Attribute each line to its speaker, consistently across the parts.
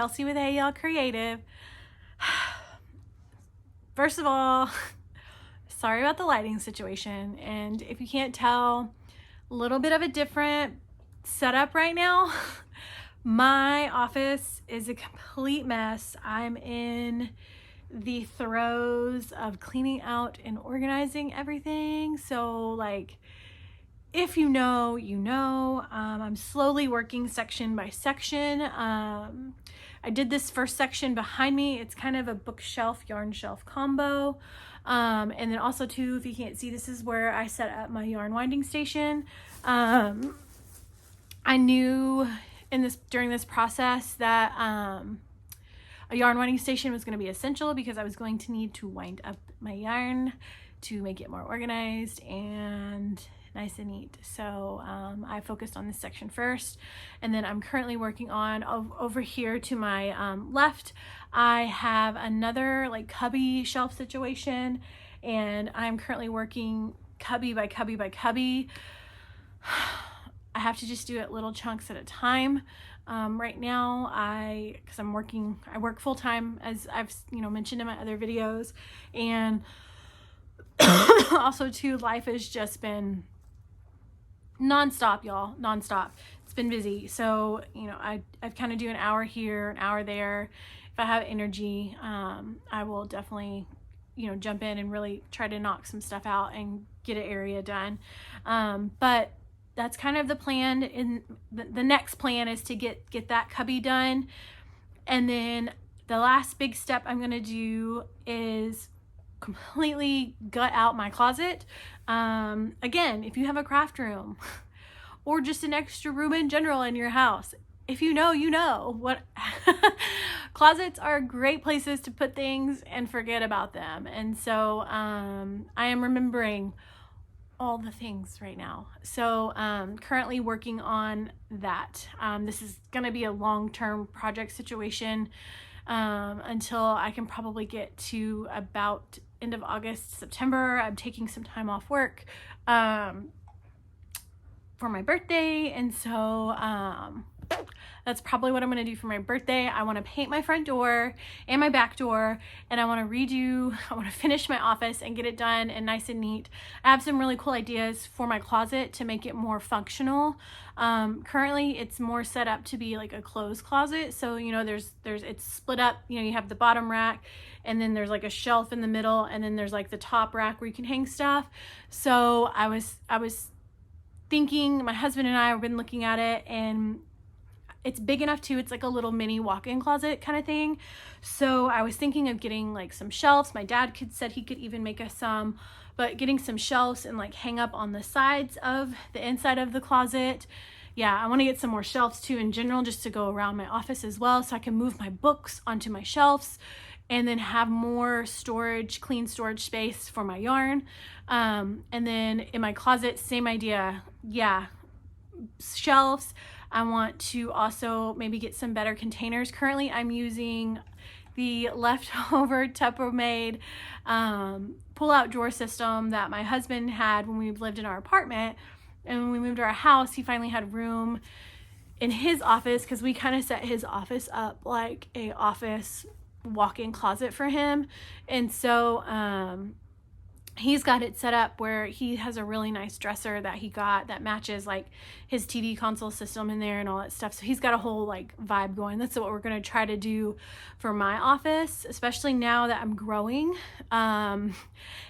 Speaker 1: Chelsea with Hey Y'all Creative. First of all, sorry about the lighting situation, and if you can't tell, a little bit of a different setup right now. My office is a complete mess. I'm in the throes of cleaning out and organizing everything. So like, if you know, you know. I'm slowly working section by section. I did this first section behind me. It's kind of a bookshelf, yarn shelf combo. And then also too, if you can't see, this is where I set up my yarn winding station. I knew during this process that a yarn winding station was going to be essential because I was going to need to wind up my yarn to make it more organized and nice and neat. So I focused on this section first, and then I'm currently working on over here to my left. I have another like cubby shelf situation, and I'm currently working cubby by cubby by cubby. I have to just do it little chunks at a time. Right now, because I work full time, as I've mentioned in my other videos, and also too, life has just been nonstop, y'all, nonstop. It's been busy. So, I kind of do an hour here, an hour there. If I have energy, I will definitely, jump in and really try to knock some stuff out and get an area done. But that's kind of the plan. And the next plan is to get that cubby done. And then the last big step I'm going to do is completely gut out my closet. Again, if you have a craft room or just an extra room in general in your house, if you know what closets are great places to put things and forget about them. And so I am remembering all the things right now. So currently working on that. This is going to be a long-term project situation until I can probably get to about end of August, September. I'm taking some time off work for my birthday, and so that's probably what I'm going to do for my birthday. I want to paint my front door and my back door, and I want to finish my office and get it done and nice and neat. I have some really cool ideas for my closet to make it more functional. Currently it's more set up to be like a clothes closet. So, it's split up, you have the bottom rack, and then there's like a shelf in the middle, and then there's like the top rack where you can hang stuff. So I was thinking, my husband and I have been looking at it, and it's big enough too. It's like a little mini walk-in closet kind of thing. So I was thinking of getting like some shelves. My dad said he could even make us some, but getting some shelves and like hang up on the sides of the inside of the closet. Yeah, I want to get some more shelves too in general, just to go around my office as well, so I can move my books onto my shelves and then have more clean storage space for my yarn. And then in my closet, same idea. Yeah, shelves. I want to also maybe get some better containers. Currently, I'm using the leftover Tuppermade pull-out drawer system that my husband had when we lived in our apartment. And when we moved to our house, he finally had room in his office, because we kind of set his office up like a office walk-in closet for him. And so he's got it set up where he has a really nice dresser that he got that matches like his TV console system in there and all that stuff. So he's got a whole like vibe going. That's what we're going to try to do for my office, especially now that I'm growing and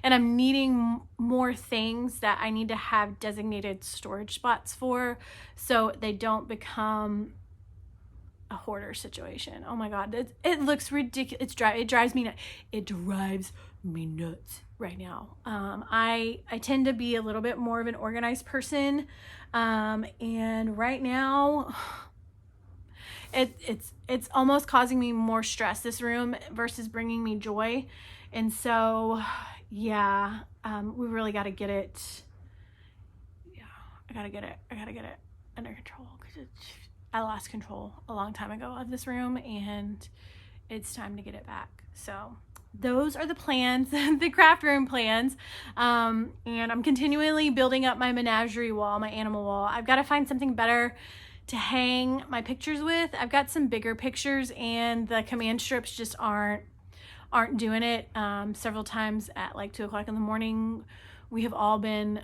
Speaker 1: I'm needing more things that I need to have designated storage spots for, so they don't become a hoarder situation. Oh my God, it looks ridiculous. It drives me nuts. It drives me nuts right now. I tend to be a little bit more of an organized person, and right now it's almost causing me more stress, this room, versus bringing me joy. And so yeah, we really got to get it. Yeah, I gotta get it under control, because I lost control a long time ago of this room, and it's time to get it back. So those are the plans, the craft room plans. And I'm continually building up my menagerie wall, my animal wall. I've got to find something better to hang my pictures with. I've got some bigger pictures and the command strips just aren't doing it. Several times at like 2 o'clock in the morning, we have all been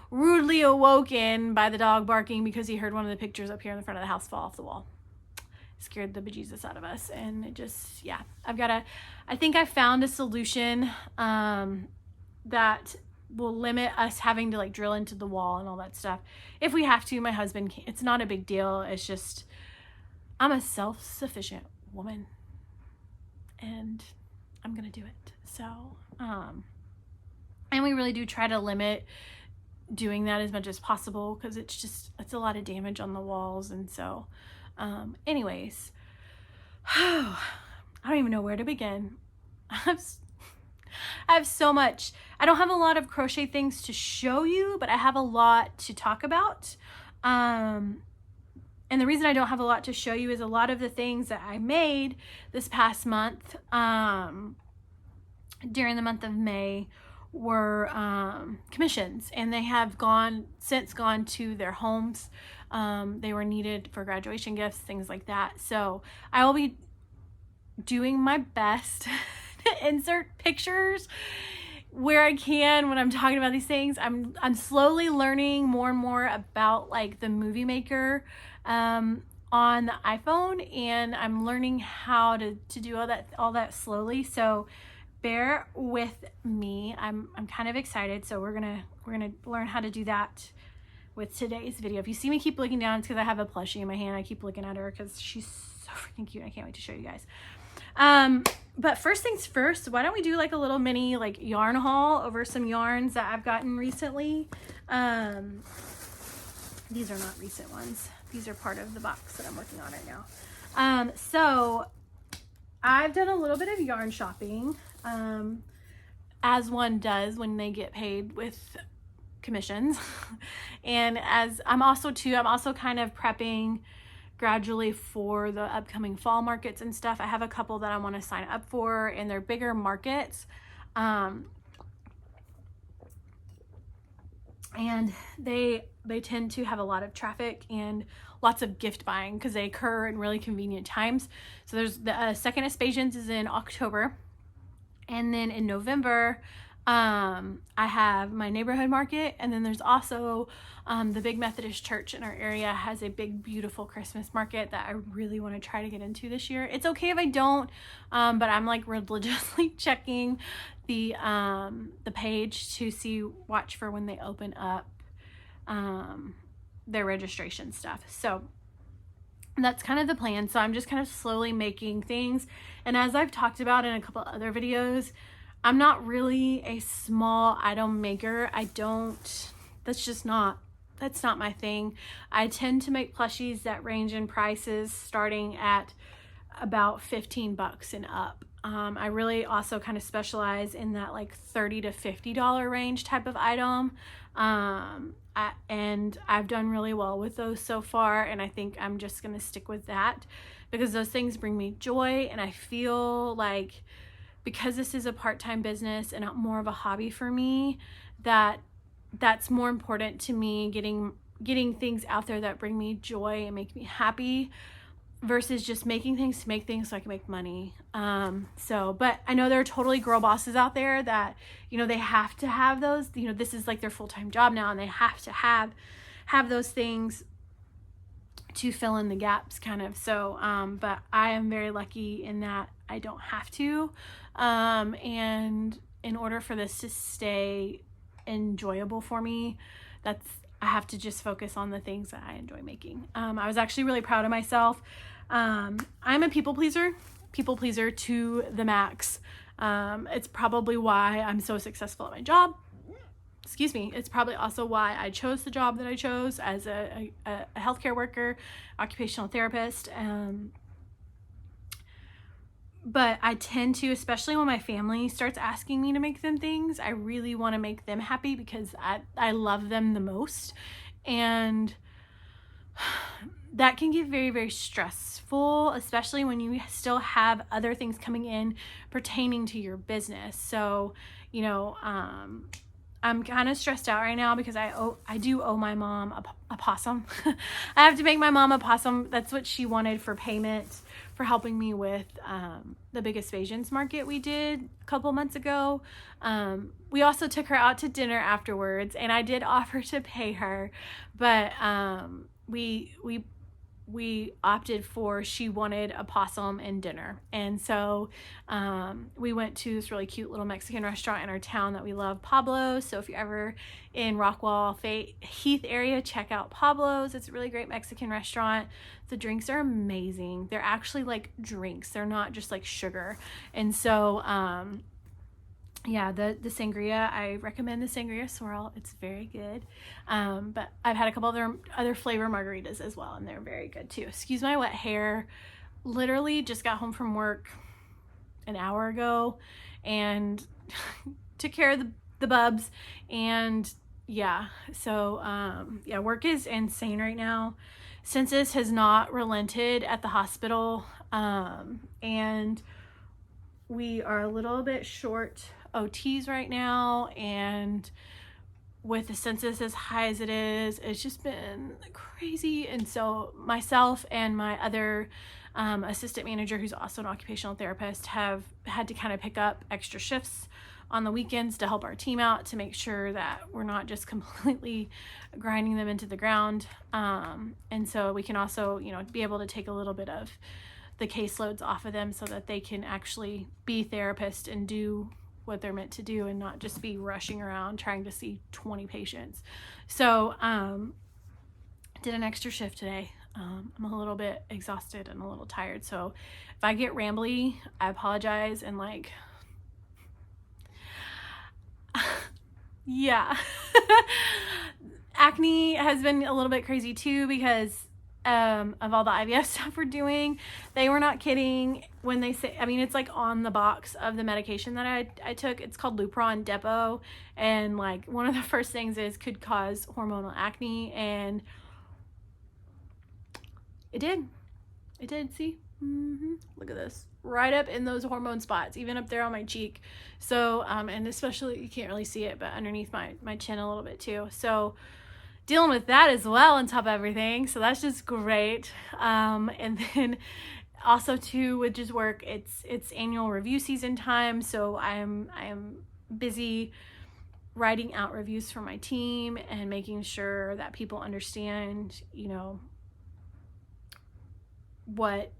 Speaker 1: rudely awoken by the dog barking because he heard one of the pictures up here in the front of the house fall off the wall. Scared the bejesus out of us. And it just, yeah, I think I found a solution that will limit us having to like drill into the wall and all that stuff. If we have to, my husband can. It's not a big deal. It's just, I'm a self-sufficient woman and I'm gonna do it. So, and we really do try to limit doing that as much as possible because it's a lot of damage on the walls. And so, anyways, I don't even know where to begin. I have so much. I don't have a lot of crochet things to show you, but I have a lot to talk about. And the reason I don't have a lot to show you is a lot of the things that I made this past month, during the month of May, were commissions, and they have since gone to their homes. They were needed for graduation gifts, things like that. So I will be doing my best to insert pictures where I can when I'm talking about these things. I'm slowly learning more and more about like the Movie Maker on the iPhone, and I'm learning how to do all that slowly. So bear with me. I'm kind of excited. So we're gonna learn how to do that with today's video. If you see me keep looking down, it's because I have a plushie in my hand. I keep looking at her because she's so freaking cute. I can't wait to show you guys. But first things first, why don't we do like a little mini like yarn haul over some yarns that I've gotten recently. These are not recent ones. These are part of the box that I'm working on right now. So I've done a little bit of yarn shopping, as one does when they get paid with commissions. And as I'm also kind of prepping gradually for the upcoming fall markets and stuff. I have a couple that I want to sign up for, and they're bigger markets. And they tend to have a lot of traffic and lots of gift buying because they occur in really convenient times. So there's the second Aspasians is in October, and then in November I have my neighborhood market, and then there's also the big Methodist church in our area has a big beautiful Christmas market that I really want to try to get into this year. It's okay if I don't, but I'm like religiously checking the page to watch for when they open up their registration stuff. So that's kind of the plan. So I'm just kind of slowly making things, and as I've talked about in a couple other videos, I'm not really a small item maker. That's not my thing. I tend to make plushies that range in prices starting at about $15 and up. I really also kind of specialize in that like $30 to $50 range type of item. And I've done really well with those so far, and I think I'm just going to stick with that because those things bring me joy, and I feel like because this is a part-time business and more of a hobby for me, that's more important to me, getting things out there that bring me joy and make me happy versus just making things to make things so I can make money. But I know there are totally girl bosses out there that, they have to have those, this is like their full-time job now, and they have to have those things to fill in the gaps kind of. So, but I am very lucky in that I don't have to. And in order for this to stay enjoyable for me, I have to just focus on the things that I enjoy making. I was actually really proud of myself. I'm a people pleaser to the max. It's probably why I'm so successful at my job. Excuse me. It's probably also why I chose the job that I chose as a healthcare worker, occupational therapist. But I tend to, especially when my family starts asking me to make them things, I really want to make them happy because I love them the most. And that can get very, very stressful, especially when you still have other things coming in pertaining to your business. So, I'm kind of stressed out right now because I do owe my mom a possum. I have to make my mom a possum. That's what she wanted for payment for helping me with the Big Aspasians market we did a couple months ago. We also took her out to dinner afterwards, and I did offer to pay her, but we opted for, she wanted a possum and dinner. And so we went to this really cute little Mexican restaurant in our town that we love, Pablo's. So if you're ever in Rockwall, Heath area, check out Pablo's. It's a really great Mexican restaurant. The drinks are amazing. They're actually like drinks. They're not just like sugar. And so yeah, the sangria, I recommend the sangria swirl. It's very good. But I've had a couple other flavor margaritas as well, and they're very good too. Excuse my wet hair. Literally just got home from work an hour ago and took care of the bubs. And yeah, so yeah, work is insane right now. Census has not relented at the hospital, and we are a little bit short OTs right now, and with the census as high as it is, it's just been crazy. And so myself and my other assistant manager, who's also an occupational therapist, have had to kind of pick up extra shifts on the weekends to help our team out, to make sure that we're not just completely grinding them into the ground. And so we can also, you know, be able to take a little bit of the caseloads off of them so that they can actually be therapists and do what they're meant to do, and not just be rushing around trying to see 20 patients. So did an extra shift today. I'm a little bit exhausted and a little tired, so if I get rambly, I apologize. And like yeah. Acne has been a little bit crazy too, because of all the IVF stuff we're doing. They were not kidding when they say, I mean, it's like on the box of the medication that I took. It's called Lupron Depot, and like one of the first things is could cause hormonal acne, and it did. See, look at this, right up in those hormone spots, even up there on my cheek. So and especially, you can't really see it, but underneath my chin a little bit too. So dealing with that as well on top of everything, so that's just great. And then also too, with just work, it's annual review season time, so I am busy writing out reviews for my team and making sure that people understand, you know, what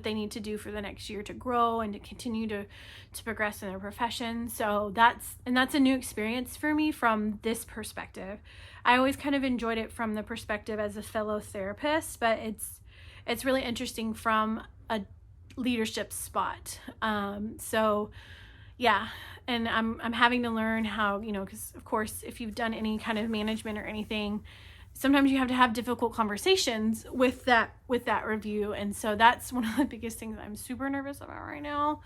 Speaker 1: they need to do for the next year to grow and to continue to progress in their profession. So that's a new experience for me from this perspective. I always kind of enjoyed it from the perspective as a fellow therapist, but it's really interesting from a leadership spot. So yeah, and I'm having to learn how, you know, because of course, if you've done any kind of management or anything, sometimes you have to have difficult conversations with that review. And so that's one of the biggest things I'm super nervous about right now.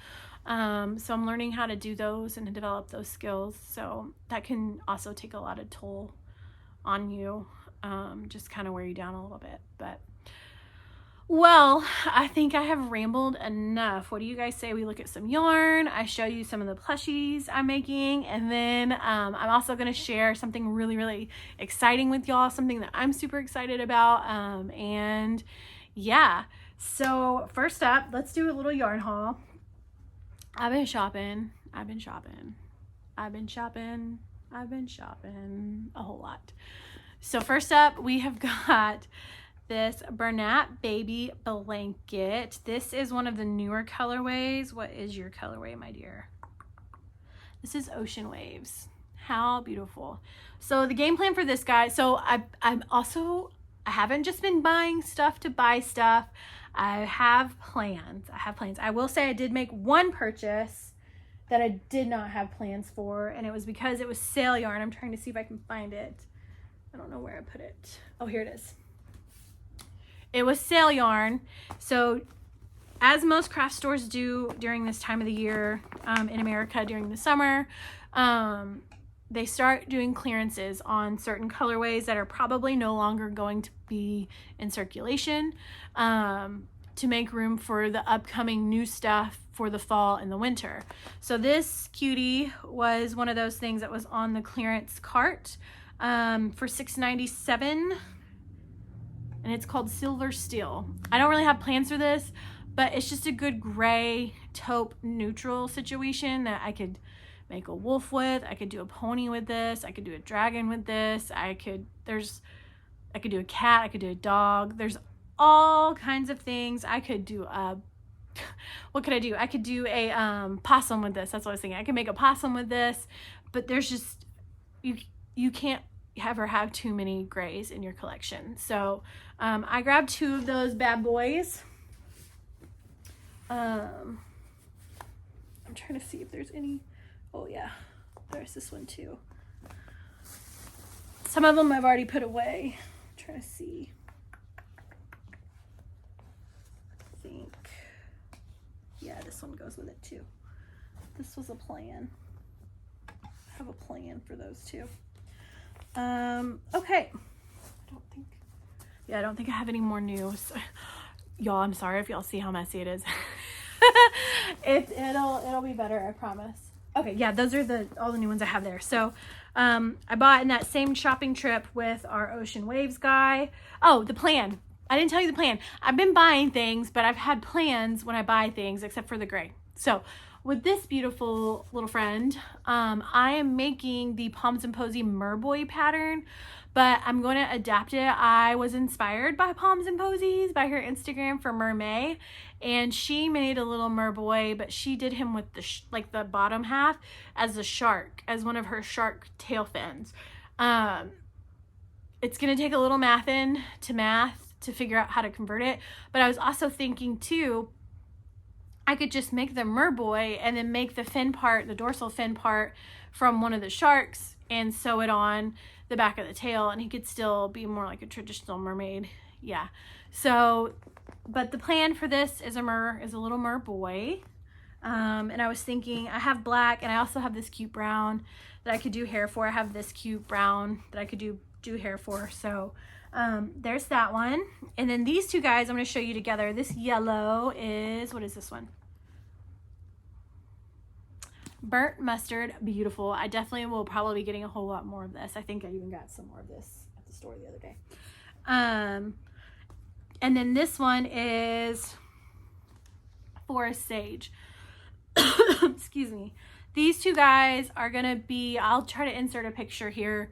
Speaker 1: So I'm learning how to do those and to develop those skills. So that can also take a lot of toll on you, just kind of wear you down a little bit. But well, I think I have rambled enough. What do you guys say we look at some yarn? I show you some of the plushies I'm making, and then I'm also going to share something really, really exciting with y'all, something that I'm super excited about. And yeah, so first up, let's do a little yarn haul. I've been shopping a whole lot. So first up, we have got this Bernat Baby blanket. This is one of the newer colorways. What is your colorway, my dear? This is Ocean Waves. How beautiful. So the game plan for this guy, so I haven't just been buying stuff to buy stuff. I have plans. I will say I did make one purchase that I did not have plans for, and it was because it was sale yarn. I'm trying to see if I can find it. I don't know where I put it. Oh, here it is. It was sale yarn. So as most craft stores do during this time of the year, in America during the summer, they start doing clearances on certain colorways that are probably no longer going to be in circulation, to make room for the upcoming new stuff for the fall and the winter. So this cutie was one of those things that was on the clearance cart for $6.97, and it's called Silver Steel. I don't really have plans for this, but it's just a good gray taupe neutral situation that I could make a wolf with. I could do a pony with this. I could do a dragon with this. I could do a cat. I could do a dog. There's all kinds of things. I could do what could I do? I could do a possum with this. That's what I was thinking. I could make a possum with this, but there's just, you can't ever have too many grays in your collection. So I grabbed 2 of those bad boys. I'm trying to see if there's any. Oh yeah, there's this one too. Some of them I've already put away. I'm trying to see. I think, yeah, this one goes with it too. This was a plan. I have a plan for those two. Okay. I don't think I have any more news. Y'all, I'm sorry if y'all see how messy it is. It'll be better, I promise. Okay, yeah, those are all the new ones I have there. So I bought in that same shopping trip with our Ocean Waves guy. Oh, the plan. I didn't tell you the plan. I've been buying things, but I've had plans when I buy things, except for the gray. So with this beautiful little friend, I am making the Palms and Posy Merboy pattern, but I'm going to adapt it. I was inspired by Palms and Posies, by her Instagram for Mermay, and she made a little merboy, but she did him with the like the bottom half as a shark, as one of her shark tail fins. It's going to take a little math to figure out how to convert it, but I was also thinking too, I could just make the merboy and then make the fin part, the dorsal fin part, from one of the sharks and sew it on the back of the tail, and he could still be more like a traditional mermaid. Yeah. So, but the plan for this is a little merboy. And I was thinking, I have black and I also have this cute brown that I could do hair for. I have this cute brown that I could do hair for. So there's that one. And then these 2 guys I'm going to show you together. This yellow is, what is this one? Burnt Mustard. Beautiful. I definitely will probably be getting a whole lot more of this. I think I even got some more of this at the store the other day. And then this one is Forest Sage. Excuse me. These 2 guys are going to be, I'll try to insert a picture here.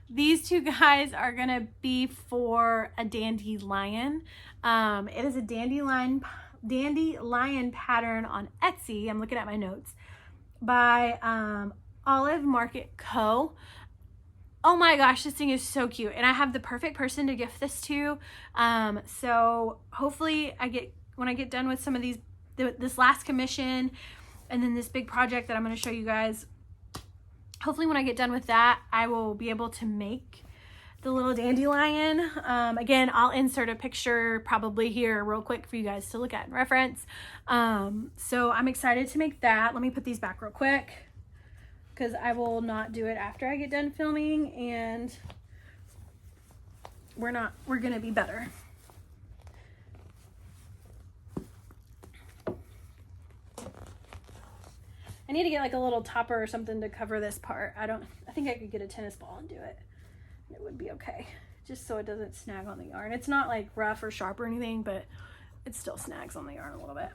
Speaker 1: These 2 guys are going to be for a dandelion. It is a dandelion pattern on Etsy. I'm looking at my notes by Olive Market Co. Oh my gosh, this thing is so cute, and I have the perfect person to gift this to. So hopefully when I get done with some of these, this last commission and then this big project that I'm going to show you guys, hopefully when I get done with that, I will be able to make the little dandelion. Again, I'll insert a picture probably here real quick for you guys to look at and reference. So I'm excited to make that. Let me put these back real quick, because I will not do it after I get done filming, and we're gonna be better. I need to get like a little topper or something to cover this part. I think I could get a tennis ball and do it. It would be okay, just so it doesn't snag on the yarn. It's not like rough or sharp or anything, but it still snags on the yarn a little bit.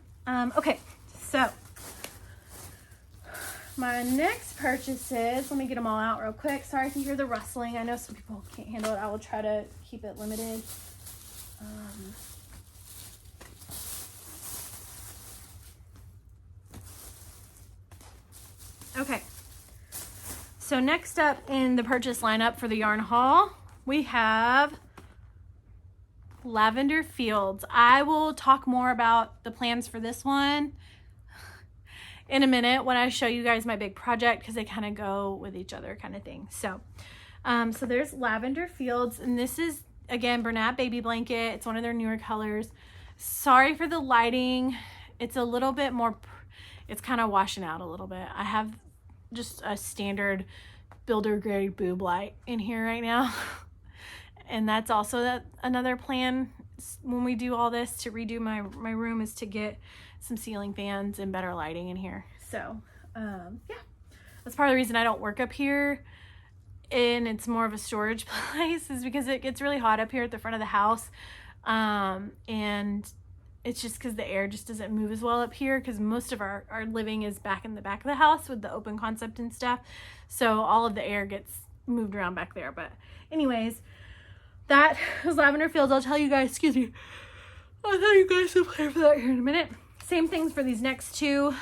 Speaker 1: Okay, so my next purchases, let me get them all out real quick. Sorry if you hear the rustling. I know some people can't handle it. I will try to keep it limited. Okay, so next up in the purchase lineup for the yarn haul, we have Lavender Fields. I will talk more about the plans for this one in a minute when I show you guys my big project, because they kind of go with each other kind of thing. So so there's Lavender Fields, and this is again Bernat Baby Blanket. It's one of their newer colors. Sorry for the lighting. It's a little bit more, it's kind of washing out a little bit. I have just a standard builder grade boob light in here right now. And that's also another plan when we do all this to redo my room is to get some ceiling fans and better lighting in here. So yeah, that's part of the reason I don't work up here and it's more of a storage place, is because it gets really hot up here at the front of the house. And it's just because the air just doesn't move as well up here, because most of our living is back in the back of the house with the open concept and stuff. So all of the air gets moved around back there. But anyways, that was Lavender Fields. I'll tell you guys, excuse me, I'll tell you guys to play for that here in a minute. Same things for these next two.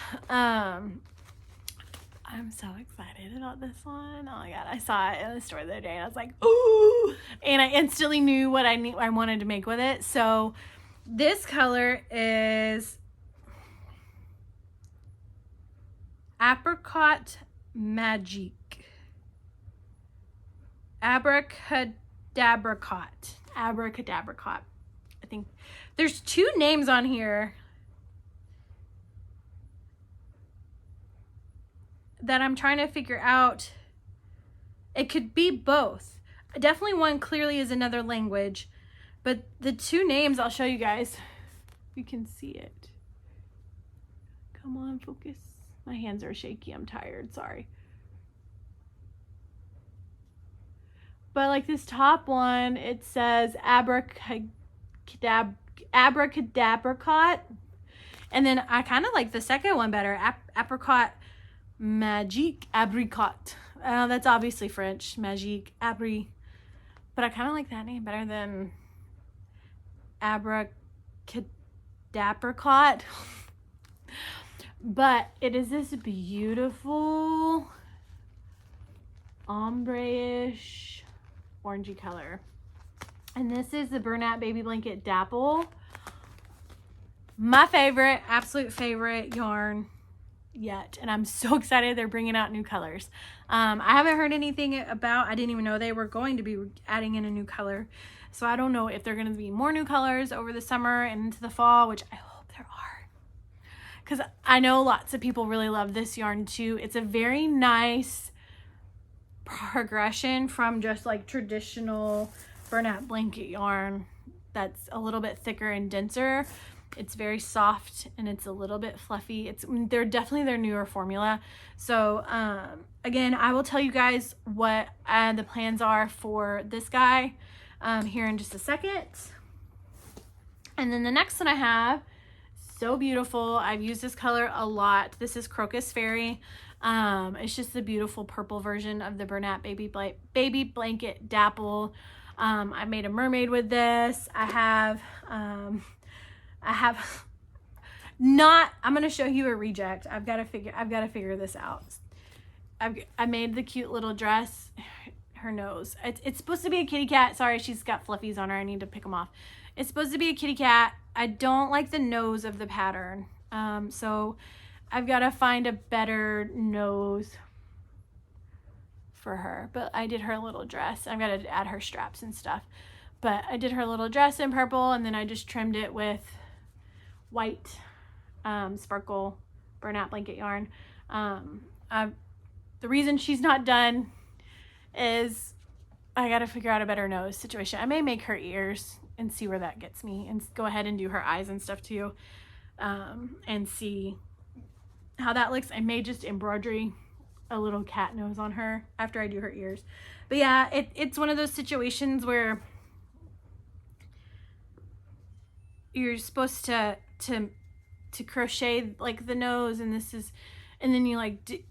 Speaker 1: I'm so excited about this one. Oh my god, I saw it in the store the other day and I was like, ooh! And I instantly knew what I wanted to make with it. So this color is Apricot Magique. Abracadabricot. Abracadabricot. I think there's two names on here that I'm trying to figure out. It could be both. Definitely one clearly is another language, but the two names I'll show you guys. You can see it. Come on, focus. My hands are shaky. I'm tired. Sorry. But like this top one, it says Abracadabricot. And then I kind of like the second one better. Apricot Magique Abricot. That's obviously French. Magique Abri. But I kind of like that name better than Abracadabricot. But it is this beautiful ombre-ish orangey color. And this is the Bernat Baby Blanket Dapple. My favorite, absolute favorite yarn yet. And I'm so excited they're bringing out new colors. I haven't heard anything about, I didn't even know they were going to be adding in a new color. So I don't know if they're going to be more new colors over the summer and into the fall, which I hope there are. Because I know lots of people really love this yarn too. It's a very nice progression from just like traditional Bernat blanket yarn that's a little bit thicker and denser. It's very soft and it's a little bit fluffy. They're definitely their newer formula. So again, I will tell you guys what the plans are for this guy here in just a second. And then the next one I have, so beautiful. I've used this color a lot. This is Crocus Fairy. It's just the beautiful purple version of the Bernat Baby Blanket Dapple. I made a mermaid with this. I'm going to show you a reject. I've got to figure this out. I made the cute little dress, her nose. It's supposed to be a kitty cat. Sorry, she's got fluffies on her. I need to pick them off. It's supposed to be a kitty cat. I don't like the nose of the pattern. So I've got to find a better nose for her. But I did her little dress. I've got to add her straps and stuff. But I did her little dress in purple, and then I just trimmed it with white sparkle Bernat blanket yarn. The reason she's not done is I got to figure out a better nose situation. I may make her ears and see where that gets me, and go ahead and do her eyes and stuff too, and see how that looks. I may just embroidery a little cat nose on her after I do her ears. But yeah, it's one of those situations where you're supposed to crochet like the nose, and then you like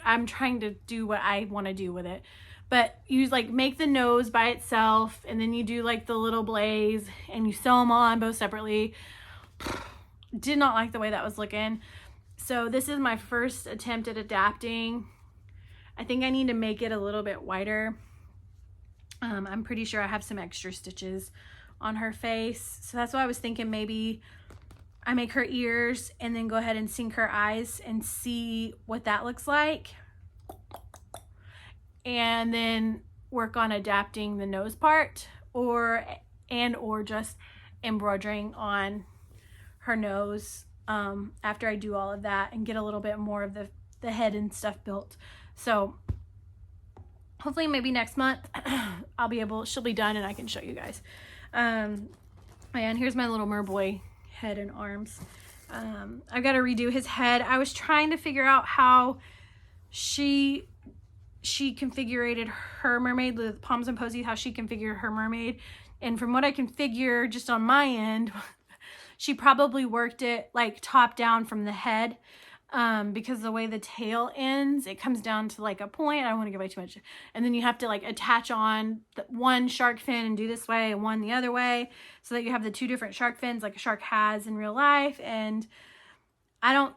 Speaker 1: I'm trying to do what I want to do with it. But you like make the nose by itself, and then you do like the little blaze, and you sew them on both separately. Did not like the way that was looking. So this is my first attempt at adapting. I think I need to make it a little bit wider. I'm pretty sure I have some extra stitches on her face. So that's why I was thinking maybe I make her ears and then go ahead and sink her eyes and see what that looks like. And then work on adapting the nose part, or just embroidering on her nose after I do all of that and get a little bit more of the head and stuff built. So hopefully maybe next month she'll be done and I can show you guys. And here's my little merboy head and arms. I've got to redo his head. I was trying to figure out how she configured her mermaid, the Palms and Posies, how she configured her mermaid. And from what I can figure just on my end, she probably worked it like top down from the head. Because the way the tail ends, it comes down to like a point. I don't want to give away too much. And then you have to like attach on the one shark fin and do this way and one the other way, so that you have the two different shark fins like a shark has in real life. And I don't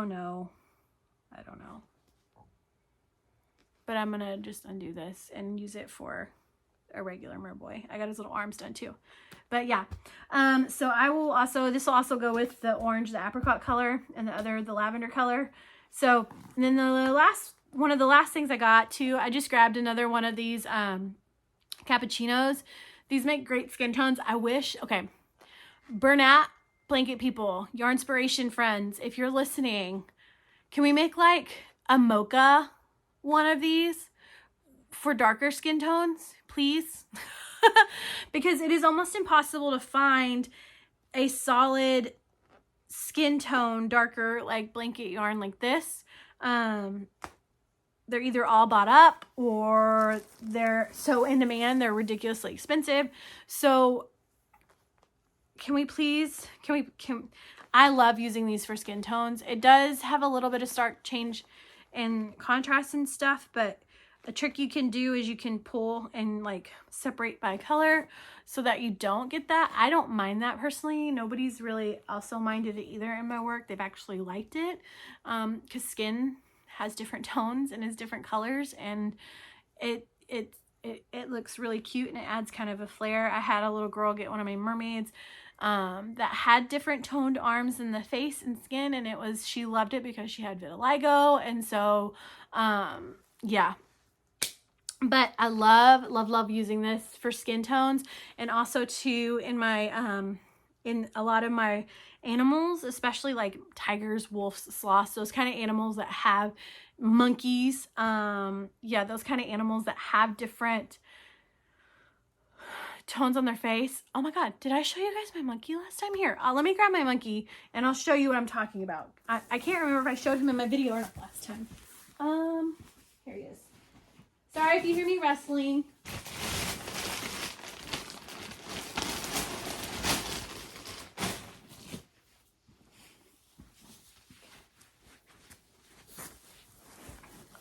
Speaker 1: know. But I'm gonna just undo this and use it for a regular merboy. I got his little arms done too. But yeah, so this will also go with the orange, the apricot color, and the lavender color. So, and then one of the last things I got too, I just grabbed another one of these cappuccinos. These make great skin tones. Okay, Bernat blanket people, your inspiration friends, if you're listening, can we make like a mocha one of these for darker skin tones, please? Because it is almost impossible to find a solid skin tone, darker, like blanket yarn like this. They're either all bought up or they're so in demand, they're ridiculously expensive. So I love using these for skin tones. It does have a little bit of stark change in contrast and stuff, but a trick you can do is you can pull and like separate by color so that you don't get that. I don't mind that personally. Nobody's really also minded it either in my work. They've actually liked it because skin has different tones and is different colors, and it looks really cute and it adds kind of a flair. I had a little girl get one of my mermaids that had different toned arms in the face and skin, and she loved it because she had vitiligo. And so yeah, but I love using this for skin tones, and also too in my in a lot of my animals, especially like tigers, wolves, sloths, those kind of animals that have monkeys, yeah, those kind of animals that have different tones on their face. Oh my god, did I show you guys my monkey last time? Here, let me grab my monkey and I'll show you what I'm talking about. I can't remember if I showed him in my video or not last time. Here he is. Sorry if you hear me wrestling.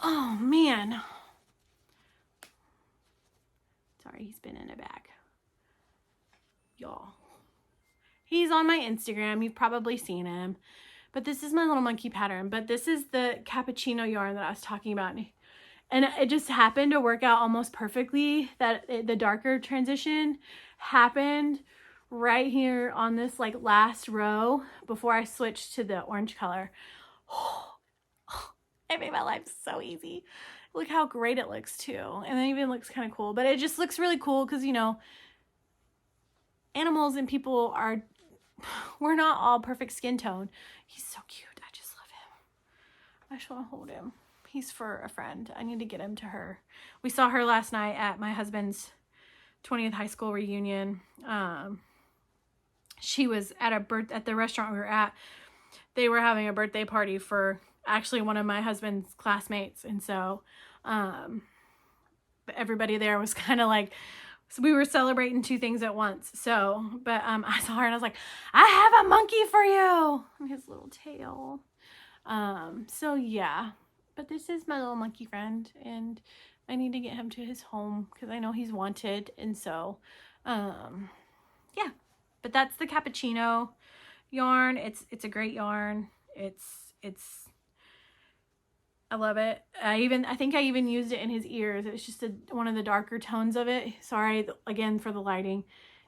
Speaker 1: Oh man. Sorry, he's been in a bag. Y'all. He's on my Instagram. You've probably seen him. But this is my little monkey pattern. But this is the cappuccino yarn that I was talking about. And it just happened to work out almost perfectly that the darker transition happened right here on this like last row before I switched to the orange color. It made my life so easy. Look how great it looks too. And it even looks kind of cool. But it just looks really cool because, you know, animals and people we're not all perfect skin tone. He's so cute. I just love him. I just want to hold him. He's for a friend. I need to get him to her. We saw her last night at my husband's 20th high school reunion. She was at the restaurant we were at. They were having a birthday party for actually one of my husband's classmates. And so everybody there was kind of like, so we were celebrating two things at once. So, but I saw her and I was like, I have a monkey for you. And his little tail. So yeah, but this is my little monkey friend, and I need to get him to his home because I know he's wanted. And so, yeah, but that's the cappuccino yarn. It's a great yarn. I love it. I think I even used it in his ears. It's just one of the darker tones of it. Sorry again for the lighting.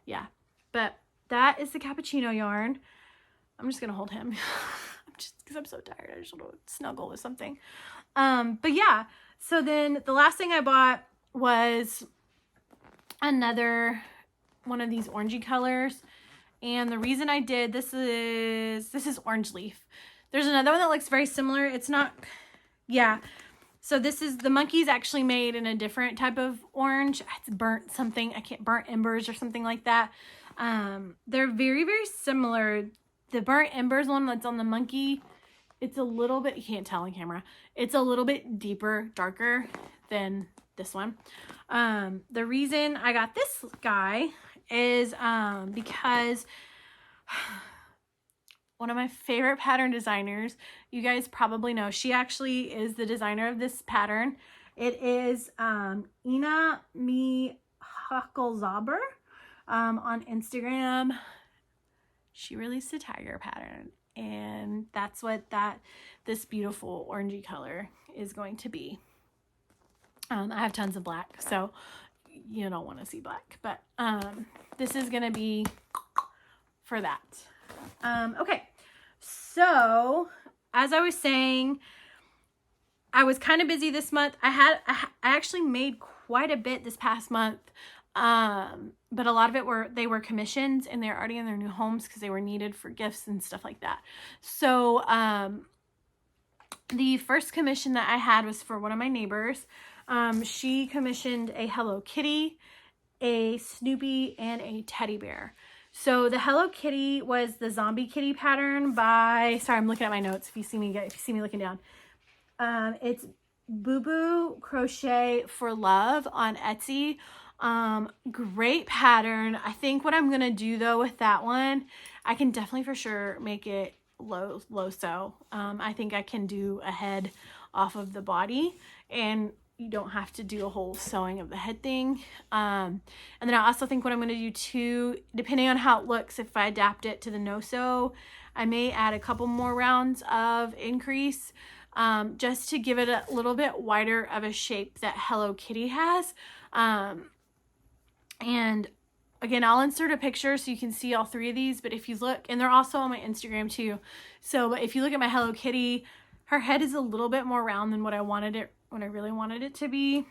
Speaker 1: Yeah, but that is the cappuccino yarn. I'm just gonna hold him because I'm so tired. I just want to snuggle with something. But yeah, so then the last thing I bought was another one of these orangey colors. And the reason I did this is orange leaf. There's another one that looks very similar. It's not, yeah. So this is, the monkey's actually made in a different type of orange. It's burnt something, burnt embers or something like that. They're very, very similar. The burnt embers one that's on the monkey, it's a little bit, you can't tell on camera, it's a little bit deeper, darker than this one. The reason I got this guy is because one of my favorite pattern designers, you guys probably know, she actually is the designer of this pattern. It is Ina Mi Hakelzaber on Instagram. She released a tiger pattern, and that's what this beautiful orangey color is going to be. I have tons of black, so you don't want to see black, but this is going to be for that. Okay, so as I was saying, I was kind of busy this month. I actually made quite a bit this past month, but a lot of it they were commissions, and they're already in their new homes because they were needed for gifts and stuff like that. So the first commission that I had was for one of my neighbors. She commissioned a Hello Kitty, a Snoopy, and a teddy bear. So the Hello Kitty was the Zombie Kitty pattern by, sorry, I'm looking at my notes if you see me looking down. It's Boo Boo Crochet for Love on Etsy. Great pattern. I think what I'm gonna do though with that one, I can definitely for sure make it low sew. I think I can do a head off of the body, and you don't have to do a whole sewing of the head thing. And then I also think what I'm going to do too, depending on how it looks, if I adapt it to the no sew, I may add a couple more rounds of increase, just to give it a little bit wider of a shape that Hello Kitty has. And again, I'll insert a picture so you can see all three of these, but if you look, and they're also on my Instagram too. So if you look at my Hello Kitty, her head is a little bit more round than what I really wanted it to be.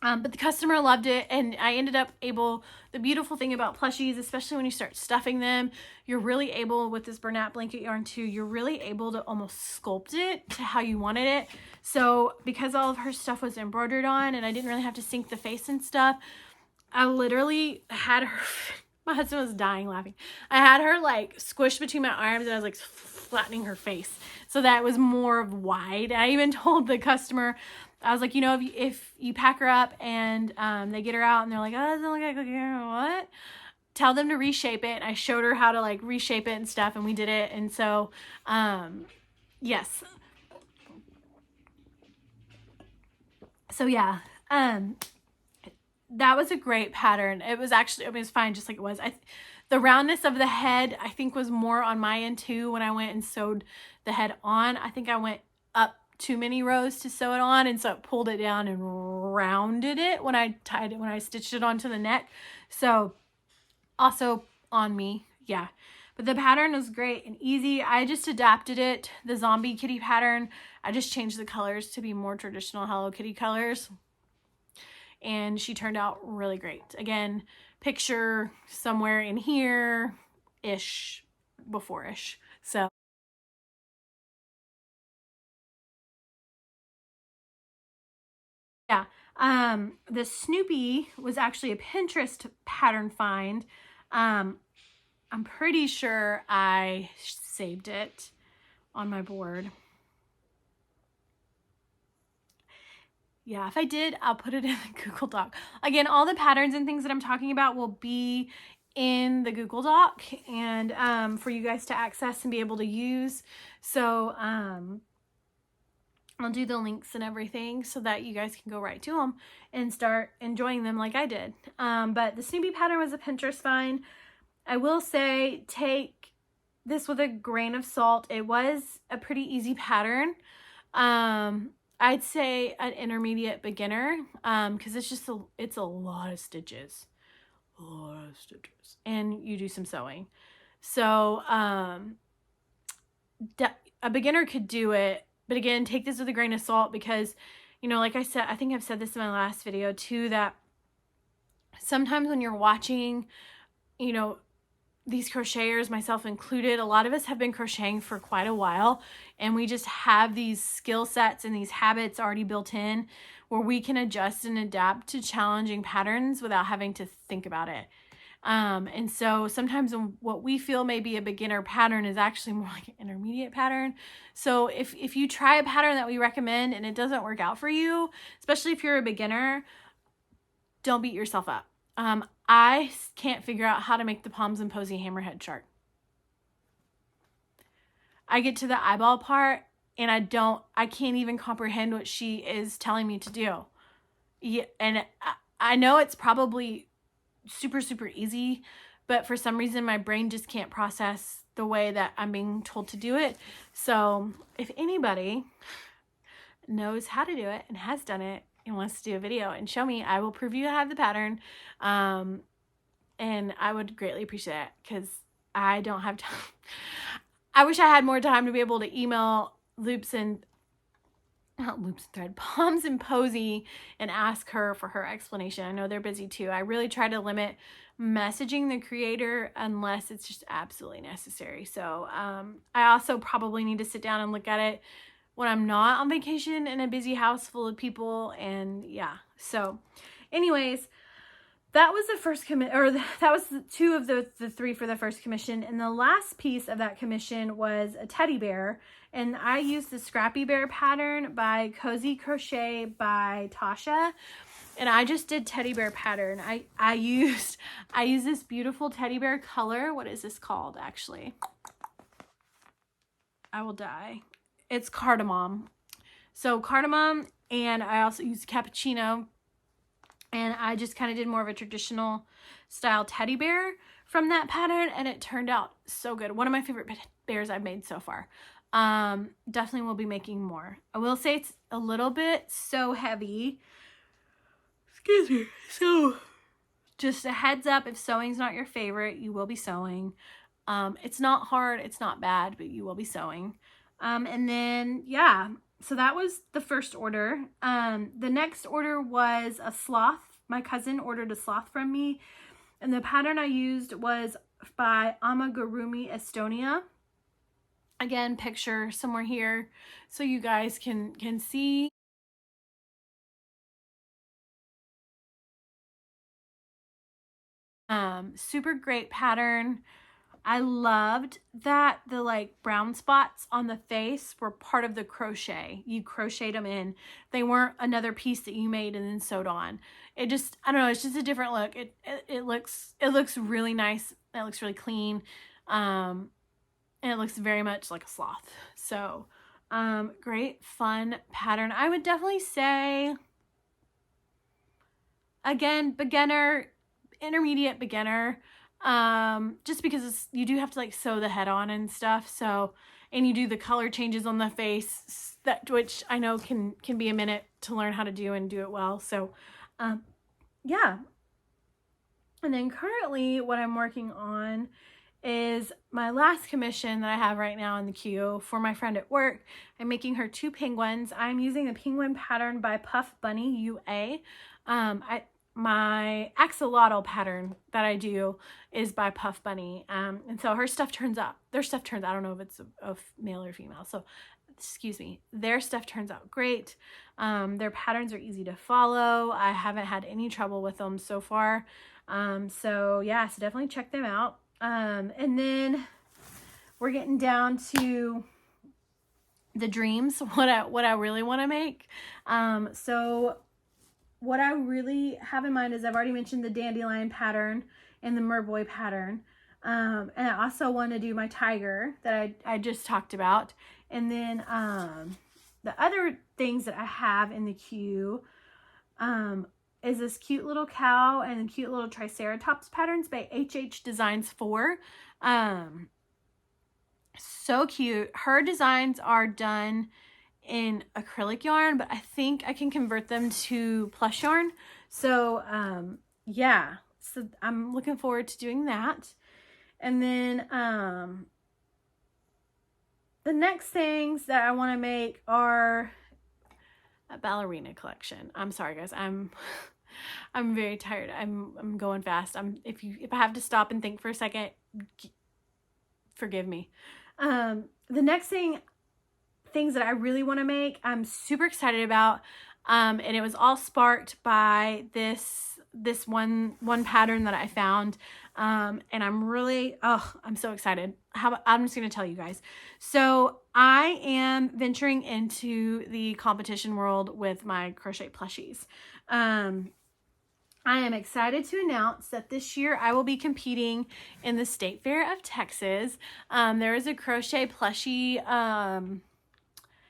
Speaker 1: But the customer loved it, and I ended up the beautiful thing about plushies, especially when you start stuffing them, you're really able, with this Bernat blanket yarn too, you're really able to almost sculpt it to how you wanted it. So because all of her stuff was embroidered on and I didn't really have to sink the face and stuff, I literally had her, my husband was dying laughing. I had her like squished between my arms, and I was like flattening her face so that it was more wide. I even told the customer, I was like, you know, if you pack her up and they get her out and they're like, oh, that doesn't look like what? Tell them to reshape it. And I showed her how to like reshape it and stuff, and we did it. And so, yes. So yeah, that was a great pattern. It was actually, it was fine just like it was. The roundness of the head, I think, was more on my end too. When I went and sewed the head on, I think I went up too many rows to sew it on, and so it pulled it down and rounded it when I stitched it onto the neck. So also on me, yeah. But the pattern was great and easy. I just adapted it, the Zombie Kitty pattern. I just changed the colors to be more traditional Hello Kitty colors, and she turned out really great. Again, picture somewhere in here-ish, before-ish. So yeah, the Snoopy was actually a Pinterest pattern find. I'm pretty sure I saved it on my board. Yeah, if I did, I'll put it in the Google Doc. Again, all the patterns and things that I'm talking about will be in the Google Doc, and for you guys to access and be able to use. So I'll do the links and everything so that you guys can go right to them and start enjoying them like I did. But the Snoopy pattern was a Pinterest find. I will say, take this with a grain of salt. It was a pretty easy pattern. I'd say an intermediate beginner, because it's a lot of stitches. And you do some sewing. So a beginner could do it, but again, take this with a grain of salt, because, you know, like I said, I think I've said this in my last video too, that sometimes when you're watching, you know, these crocheters, myself included, a lot of us have been crocheting for quite a while, and we just have these skill sets and these habits already built in where we can adjust and adapt to challenging patterns without having to think about it. And so sometimes what we feel may be a beginner pattern is actually more like an intermediate pattern. So if you try a pattern that we recommend and it doesn't work out for you, especially if you're a beginner, don't beat yourself up. I can't figure out how to make the Palms and Posy hammerhead chart. I get to the eyeball part and I can't even comprehend what she is telling me to do. Yeah, and I know it's probably super, super easy, but for some reason my brain just can't process the way that I'm being told to do it. So if anybody knows how to do it and has done it and wants to do a video and show me, I will prove you I have the pattern. And I would greatly appreciate it because I don't have time. I wish I had more time to be able to email Palms and Posy and ask her for her explanation. I know they're busy too. I really try to limit messaging the creator unless it's just absolutely necessary. So I also probably need to sit down and look at it when I'm not on vacation in a busy house full of people. And yeah, so anyways, that was the first that was the two of the three for the first commission. And the last piece of that commission was a teddy bear. And I used the Scrappy Bear pattern by Cozy Crochet by Tasha. And I just did teddy bear pattern. I used this beautiful teddy bear color. What is this called, actually? I will die. It's cardamom. So cardamom, and I also used cappuccino. And I just kind of did more of a traditional style teddy bear from that pattern, and it turned out so good. One of my favorite bears I've made so far. Definitely will be making more. I will say it's a little bit so heavy. Excuse me. So just a heads up, if sewing's not your favorite, you will be sewing. It's not hard, it's not bad, but you will be sewing. And then, yeah, so that was the first order. The next order was a sloth. My cousin ordered a sloth from me, and the pattern I used was by Amigurumi Estonia. Again, picture somewhere here so you guys can see. Super great pattern. I loved that the like brown spots on the face were part of the crochet. You crocheted them in. They weren't another piece that you made and then sewed on. It just, I don't know, it's just a different look. It looks really nice. It looks really clean. And it looks very much like a sloth. So, great fun pattern. I would definitely say, again, beginner, intermediate beginner. Just because you do have to like sew the head on and stuff. So, and you do the color changes on the face, which I know can be a minute to learn how to do and do it well. So, yeah. And then currently what I'm working on is my last commission that I have right now in the queue for my friend at work. I'm making her 2 penguins. I'm using the penguin pattern by Puff Bunny UA. My axolotl pattern that I do is by Puff Bunny. And so her stuff turns out, I don't know if it's a male or female. So, excuse me, their stuff turns out great. Their patterns are easy to follow. I haven't had any trouble with them so far. So yeah, so definitely check them out. And then we're getting down to the dreams, what I really want to make. So what I really have in mind is I've already mentioned the dandelion pattern and the merboy pattern. And I also want to do my tiger that I just talked about. And then the other things that I have in the queue is this cute little cow and cute little triceratops patterns by HH Designs 4. So cute. Her designs are done in acrylic yarn, but I think I can convert them to plush yarn. So yeah, so I'm looking forward to doing that. And then the next things that I want to make are a ballerina collection. I'm sorry guys, I'm I'm very tired. I'm going fast. If I have to stop and think for a second, forgive me. The next things that I really want to make, I'm super excited about. And it was all sparked by this one pattern that I found. And I'm so excited. I'm just going to tell you guys. So I am venturing into the competition world with my crochet plushies. I am excited to announce that this year I will be competing in the State Fair of Texas. There is a crochet plushie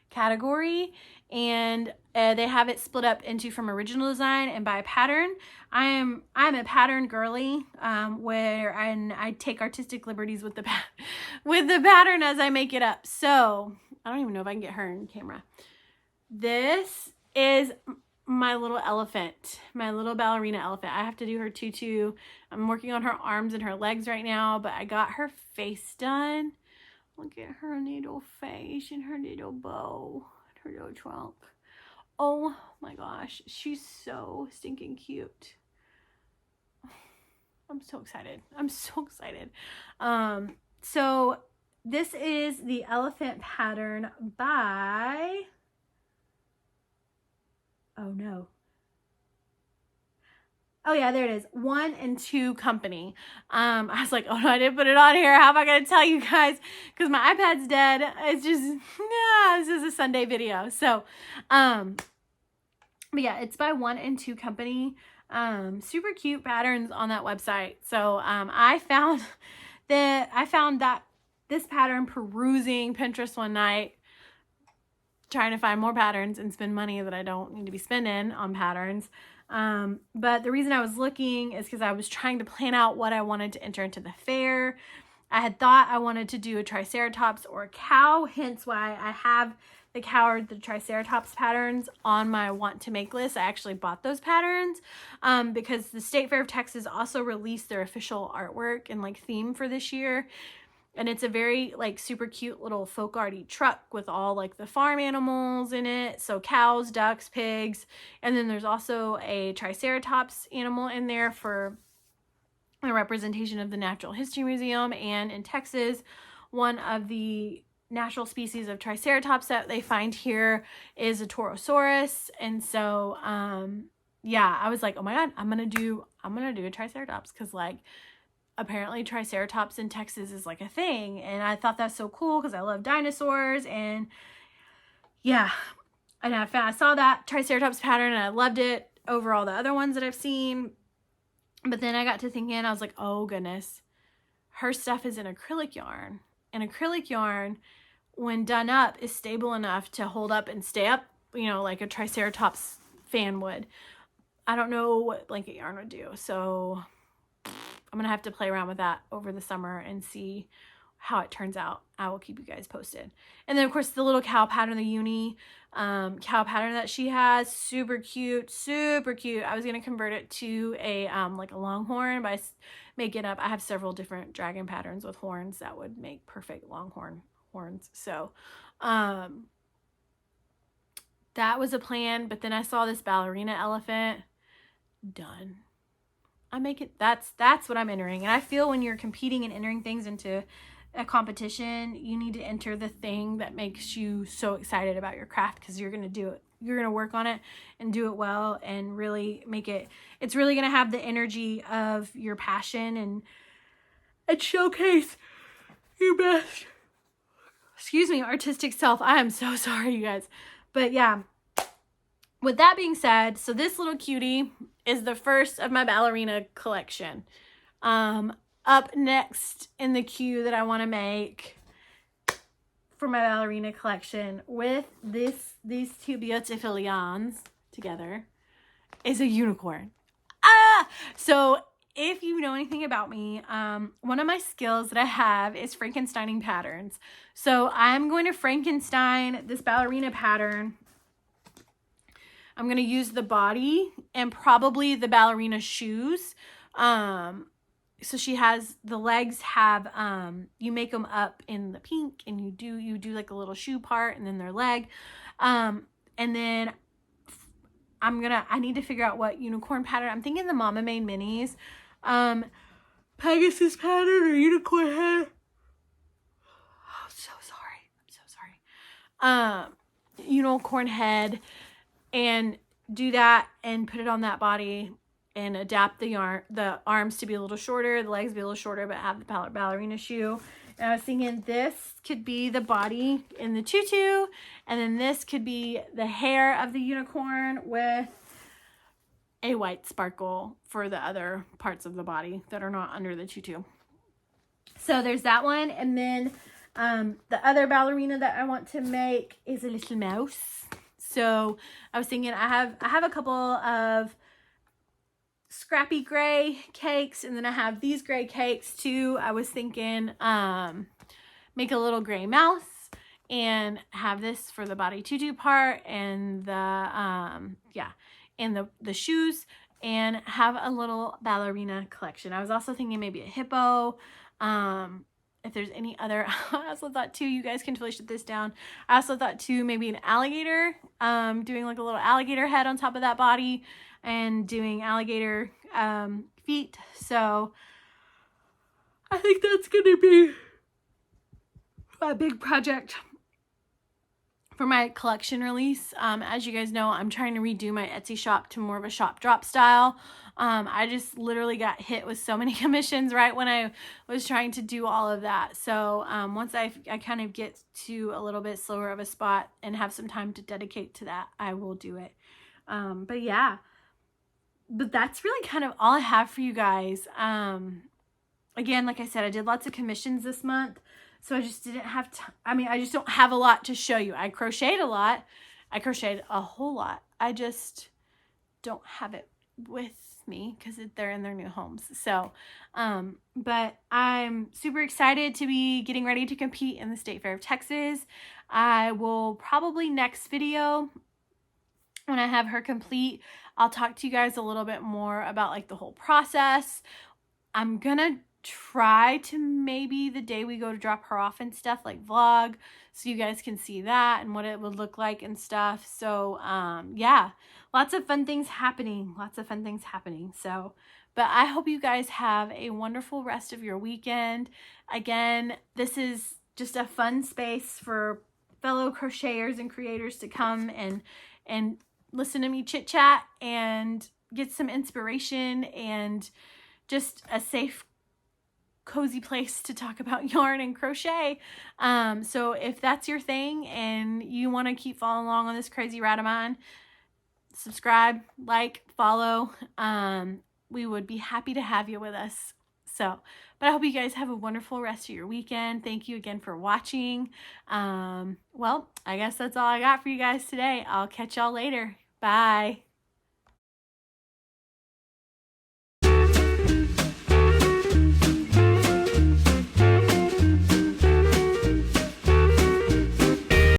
Speaker 1: category, and they have it split up into from original design and by pattern. I'm a pattern girly, where I take artistic liberties with the pattern as I make it up. So I don't even know if I can get her in camera. This is my little elephant, my little ballerina elephant. I have to do her tutu. I'm working on her arms and her legs right now, but I got her face done. Look at her little face and her little bow, her little trunk. Oh my gosh, she's so stinking cute. I'm so excited. I'm so excited. So this is the elephant pattern by, oh no. Oh yeah, there it is. 1 and 2 Company. I was like, oh no, I didn't put it on here. How am I going to tell you guys? Because my iPad's dead. It's just, this is a Sunday video. So, but yeah, it's by 1 and 2 Company. Super cute patterns on that website. So, I found that this pattern perusing Pinterest one night, trying to find more patterns and spend money that I don't need to be spending on patterns. But the reason I was looking is because I was trying to plan out what I wanted to enter into the fair. I had thought I wanted to do a Triceratops or a cow, hence why I have the cow or the Triceratops patterns on my want to make list. I actually bought those patterns because the State Fair of Texas also released their official artwork and like theme for this year. And it's a very like super cute little folk arty truck with all like the farm animals in it. So cows, ducks, pigs. And then there's also a Triceratops animal in there for a representation of the Natural History Museum. And in Texas, one of the natural species of Triceratops that they find here is a Torosaurus. And so, yeah, I was like, oh my God, I'm going to do a Triceratops. Cause like, apparently Triceratops in Texas is like a thing. And I thought that's so cool because I love dinosaurs. And yeah, and I saw that Triceratops pattern and I loved it over all the other ones that I've seen. But then I got to thinking, I was like, oh goodness, her stuff is in acrylic yarn. And acrylic yarn, when done up, is stable enough to hold up and stay up, you know, like a Triceratops fan would. I don't know what blanket yarn would do. So I'm going to have to play around with that over the summer and see how it turns out. I will keep you guys posted. And then of course the little cow pattern, the uni cow pattern that she has, super cute, super cute. I was going to convert it to a like a longhorn by making up. I have several different dragon patterns with horns that would make perfect longhorn horns. So that was a plan, but then I saw this ballerina elephant. Done. I make it, that's what I'm entering. And I feel when you're competing and entering things into a competition, you need to enter the thing that makes you so excited about your craft, because you're going to do it. You're going to work on it and do it well and really make it, it's really going to have the energy of your passion and showcase your best, artistic self. I am so sorry, you guys. But yeah, with that being said, so this little cutie is the first of my ballerina collection. Up next in the queue that I want to make for my ballerina collection with these two beautiful yarns together is a unicorn. So if you know anything about me, one of my skills that I have is Frankensteining patterns. So I'm going to Frankenstein this ballerina pattern. I'm going to use the body and probably the ballerina shoes. So she has, the legs have, you make them up in the pink and you do like a little shoe part and then their leg. And then I need to figure out what unicorn pattern. I'm thinking the Mama Made Minis. Pegasus pattern or unicorn head. Oh, so sorry. I'm so sorry. Unicorn head, and do that and put it on that body and adapt the arms to be a little shorter, the legs be a little shorter, but have the ballerina shoe. And I was thinking this could be the body in the tutu, and then this could be the hair of the unicorn with a white sparkle for the other parts of the body that are not under the tutu. So there's that one. And then the other ballerina that I want to make is a little mouse. So I was thinking I have a couple of scrappy gray cakes, and then I have these gray cakes too. I was thinking make a little gray mouse and have this for the body tutu part, and the and the shoes, and have a little ballerina collection. I was also thinking maybe a hippo. If there's any other, I also thought too, you guys can totally shut this down. I also thought too, maybe an alligator, doing like a little alligator head on top of that body and doing alligator feet. So I think that's going to be a big project for my collection release. As you guys know, I'm trying to redo my Etsy shop to more of a shop drop style. I just literally got hit with so many commissions right when I was trying to do all of that. So once I kind of get to a little bit slower of a spot and have some time to dedicate to that, I will do it. But yeah, but that's really kind of all I have for you guys. Again, like I said, I did lots of commissions this month. So I just didn't have time. I mean, I just don't have a lot to show you. I crocheted a lot. I crocheted a whole lot. I just don't have it with me because they're in their new homes. So, but I'm super excited to be getting ready to compete in the State Fair of Texas. I will probably next video, when I have her complete, I'll talk to you guys a little bit more about like the whole process. I'm gonna try to maybe the day we go to drop her off and stuff, like vlog, so you guys can see that and what it would look like and stuff. So yeah, lots of fun things happening, so but I hope you guys have a wonderful rest of your weekend. Again, this is just a fun space for fellow crocheters and creators to come and listen to me chit chat and get some inspiration, and just a safe, cozy place to talk about yarn and crochet. So if that's your thing and you want to keep following along on this crazy ride of mine, subscribe, like, follow. We would be happy to have you with us. So, but I hope you guys have a wonderful rest of your weekend. Thank you again for watching. Well, I guess that's all I got for you guys today. I'll catch y'all later. Bye.